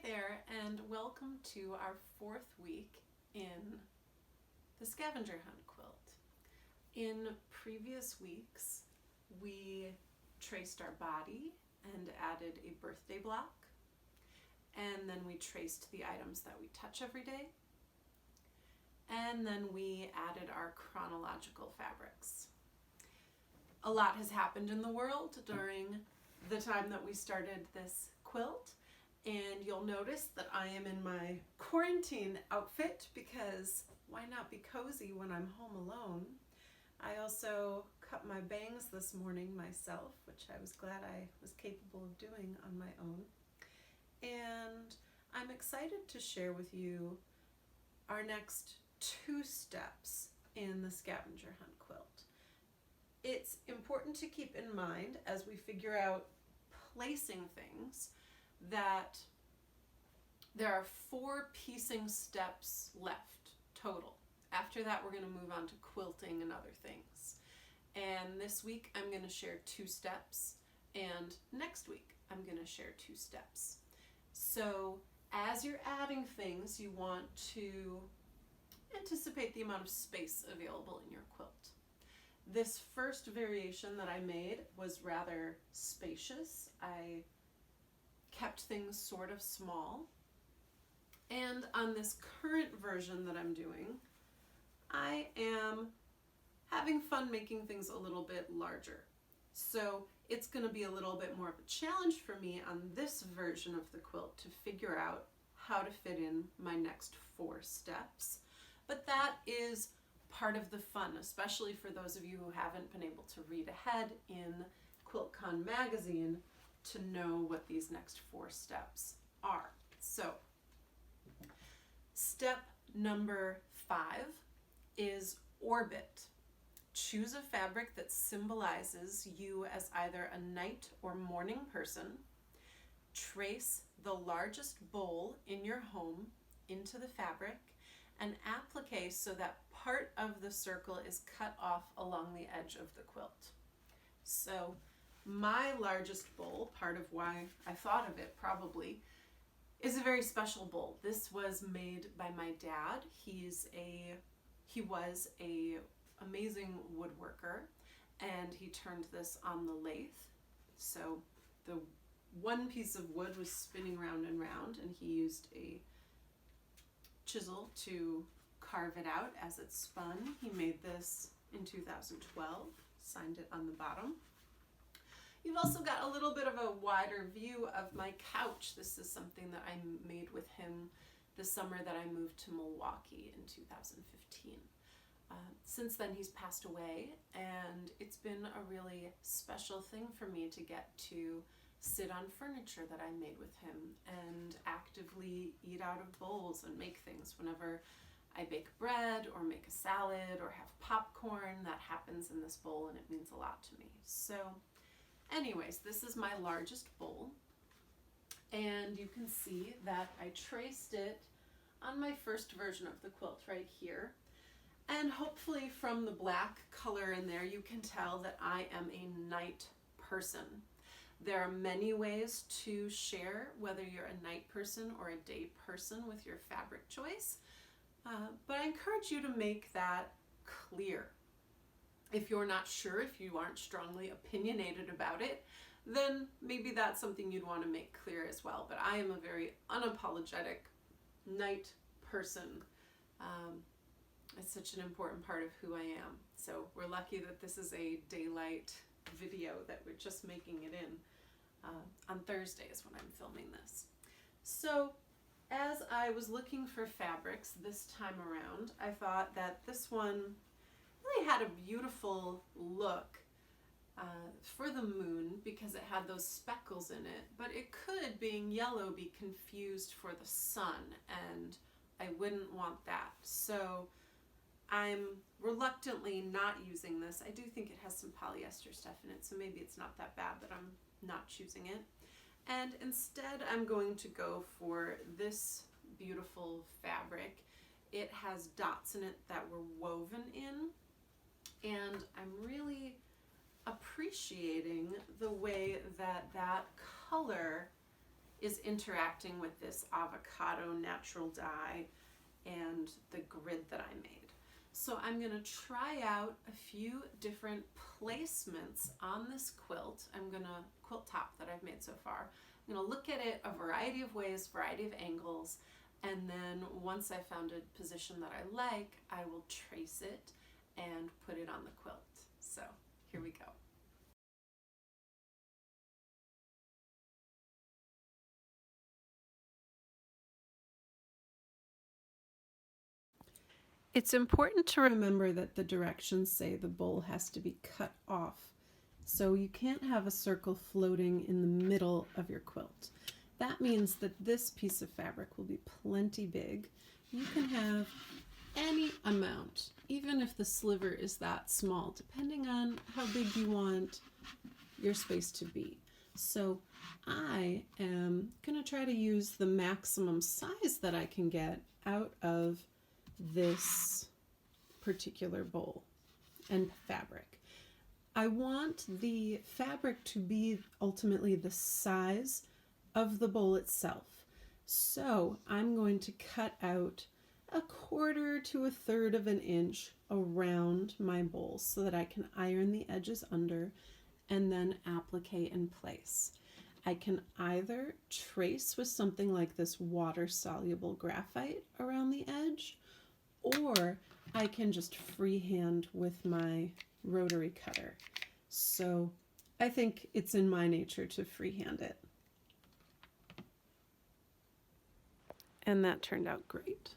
there, and welcome to our fourth week in the Scavenger Hunt Quilt. In previous weeks, we traced our body and added a birthday block, and then we traced the items that we touch every day, and then we added our chronological fabrics. A lot has happened in the world during the time that we started this quilt, and you'll notice that I am in my quarantine outfit because why not be cozy when I'm home alone? I also cut my bangs this morning myself, which I was glad I was capable of doing on my own. And I'm excited to share with you our next 2 steps in the Scavenger Hunt Quilt. It's important to keep in mind as we figure out placing things that there are 4 piecing steps left total. After that, we're going to move on to quilting and other things. And this week I'm going to share 2 steps, and next week I'm going to share 2 steps. So as you're adding things, you want to anticipate the amount of space available in your quilt. This first variation that I made was rather spacious. I kept things sort of small. And on this current version that I'm doing, I am having fun making things a little bit larger. So it's going to be a little bit more of a challenge for me on this version of the quilt to figure out how to fit in my next 4 steps. But that is part of the fun, especially for those of you who haven't been able to read ahead in QuiltCon Magazine to know what these next 4 steps are. So, step number 5 is orbit. Choose a fabric that symbolizes you as either a night or morning person. Trace the largest bowl in your home into the fabric and applique so that part of the circle is cut off along the edge of the quilt. So my largest bowl, part of why I thought of it probably, is a very special bowl. This was made by my dad. He was a amazing woodworker, and he turned this on the lathe. So the one piece of wood was spinning round and round, and he used a chisel to carve it out as it spun. He made this in 2012, signed it on the bottom. You've also got a little bit of a wider view of my couch. This is something that I made with him the summer that I moved to Milwaukee in 2015. Since then he's passed away, and it's been a really special thing for me to get to sit on furniture that I made with him and actively eat out of bowls and make things. Whenever I bake bread or make a salad or have popcorn, that happens in this bowl, and it means a lot to me. So anyways, this is my largest bowl, and you can see that I traced it on my first version of the quilt right here. And hopefully from the black color in there, you can tell that I am a night person. There are many ways to share whether you're a night person or a day person with your fabric choice, but I encourage you to make that clear. If you're not sure, if you aren't strongly opinionated about it, then maybe that's something you'd want to make clear as well. But I am a very unapologetic night person. It's such an important part of who I am. So we're lucky that this is a daylight video that we're just making it in. On Thursdays when I'm filming this. So as I was looking for fabrics this time around, I thought that this one really had a beautiful look for the moon because it had those speckles in it, but it could, being yellow, be confused for the sun, and I wouldn't want that. So I'm reluctantly not using this. I do think it has some polyester stuff in it, so maybe it's not that bad that I'm not choosing it. And instead I'm going to go for this beautiful fabric. It has dots in it that were woven in, and I'm really appreciating the way that that color is interacting with this avocado natural dye and the grid that I made. So I'm going to try out a few different placements on this quilt. Quilt top that I've made so far. I'm going to look at it a variety of ways, variety of angles, and then once I found a position that I like, I will trace it and put it on the quilt. So here we go. It's important to remember that the directions say the bowl has to be cut off. So you can't have a circle floating in the middle of your quilt. That means that this piece of fabric will be plenty big. You can have any amount, even if the sliver is that small, depending on how big you want your space to be. So I am going to try to use the maximum size that I can get out of this particular bowl and fabric. I want the fabric to be ultimately the size of the bowl itself. So I'm going to cut out 1/4 to 1/3 of an inch around my bowl so that I can iron the edges under and then applique in place. I can either trace with something like this water-soluble graphite around the edge, or I can just freehand with my rotary cutter. So I think it's in my nature to freehand it. And that turned out great.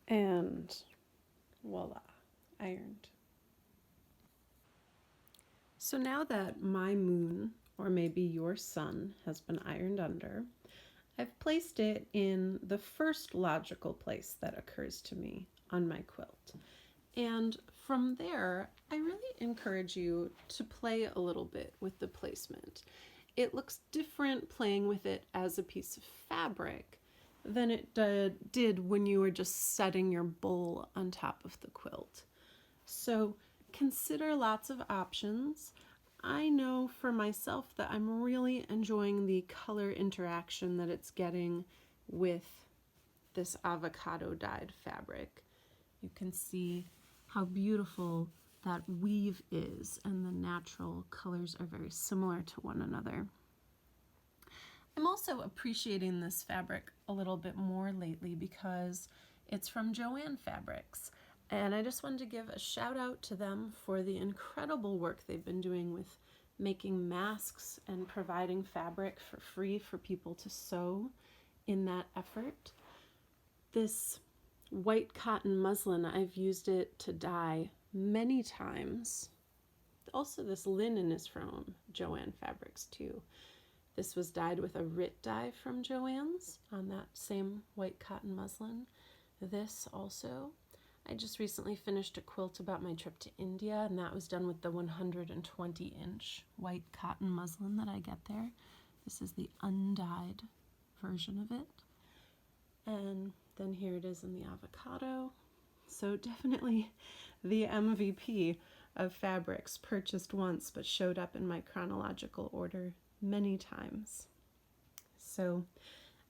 And voila, ironed. So now that my moon, or maybe your sun, has been ironed under, I've placed it in the first logical place that occurs to me on my quilt. And from there, I really encourage you to play a little bit with the placement. It looks different playing with it as a piece of fabric than it did when you were just setting your bowl on top of the quilt. So consider lots of options. I know for myself that I'm really enjoying the color interaction that it's getting with this avocado dyed fabric. You can see how beautiful that weave is, and the natural colors are very similar to one another. I'm also appreciating this fabric a little bit more lately because it's from Joann Fabrics. And I just wanted to give a shout out to them for the incredible work they've been doing with making masks and providing fabric for free for people to sew in that effort. This white cotton muslin, I've used it to dye many times. Also, this linen is from Joann Fabrics too. This was dyed with a Rit dye from Joann's on that same white cotton muslin. This also. I just recently finished a quilt about my trip to India, and that was done with the 120-inch white cotton muslin that I get there. This is the undyed version of it. And then here it is in the avocado. So definitely the MVP of fabrics, purchased once but showed up in my chronological order many times. So,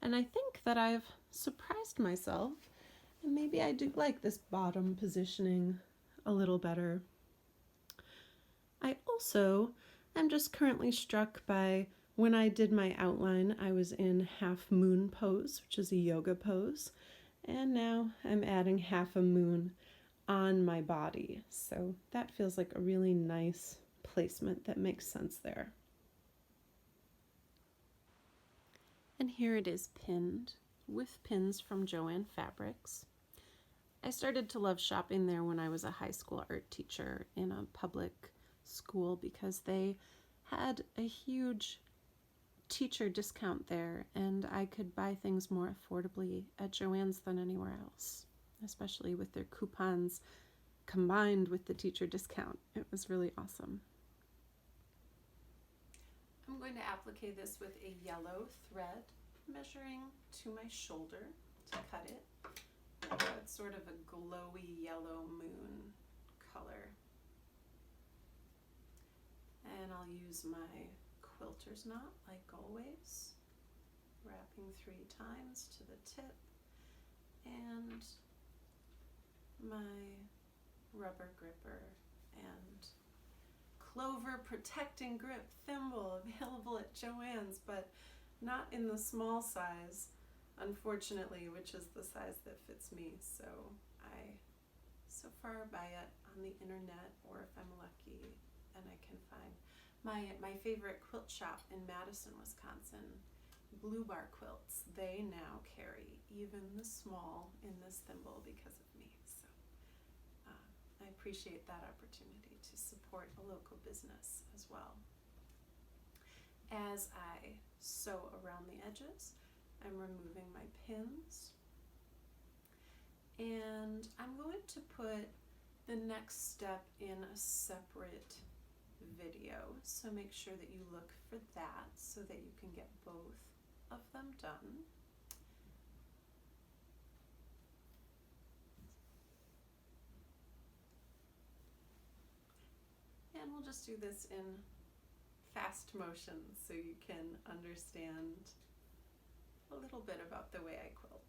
and I think that I've surprised myself. And maybe I do like this bottom positioning a little better. I also am just currently struck by when I did my outline, I was in half moon pose, which is a yoga pose. And now I'm adding half a moon on my body. So that feels like a really nice placement that makes sense there. And here it is pinned with pins from Joann Fabrics. I started to love shopping there when I was a high school art teacher in a public school because they had a huge teacher discount there, and I could buy things more affordably at Joann's than anywhere else, especially with their coupons combined with the teacher discount. It was really awesome. I'm going to applique this with a yellow thread measuring to my shoulder to cut it. It's sort of a glowy yellow moon color. I'll use my quilter's knot like always, wrapping 3 times to the tip, and my rubber gripper and clover protecting grip thimble available at Joann's, but not in the small size, unfortunately, which is the size that fits me. So I so far buy it on the internet, or if I'm lucky and I can find my favorite quilt shop in Madison, Wisconsin, Blue Bar Quilts. They now carry even the small in this thimble because of me. So I appreciate that opportunity to support a local business as well. As I sew around the edges, I'm removing my pins, and I'm going to put the next step in a separate video, so make sure that you look for that so that you can get both of them done. And we'll just do this in fast motion so you can understand a little bit about the way I quilt.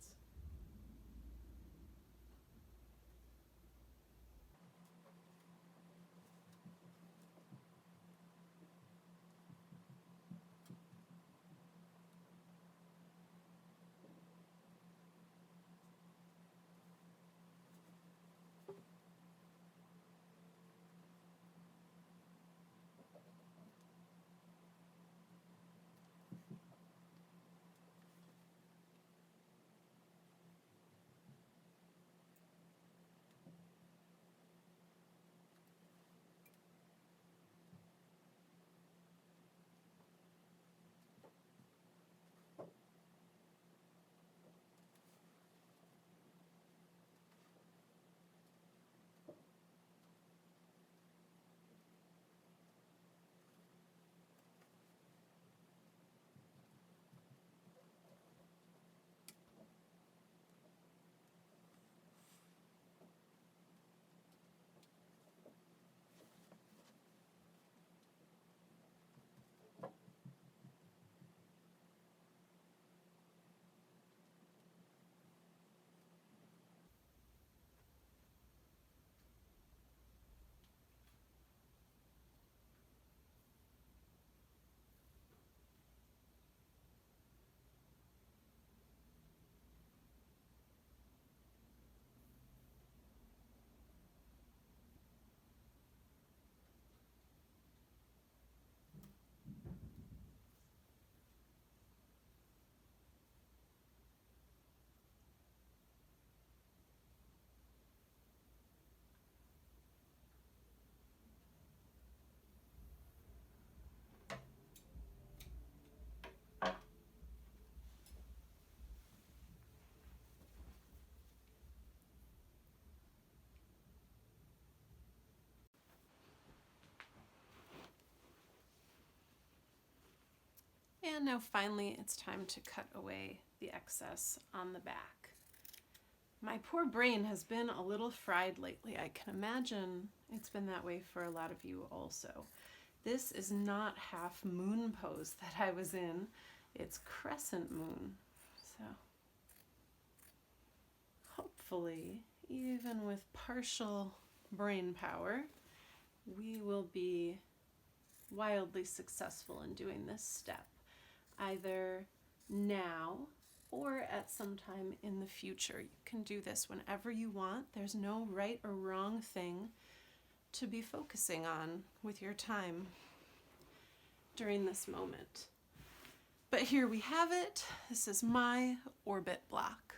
And now finally it's time to cut away the excess on the back. My poor brain has been a little fried lately. I can imagine it's been that way for a lot of you also. This is not half moon pose that I was in. It's crescent moon. So hopefully, even with partial brain power, we will be wildly successful in doing this step, either now or at some time in the future. You can do this whenever you want. There's no right or wrong thing to be focusing on with your time during this moment. But here we have it. This is my orbit block.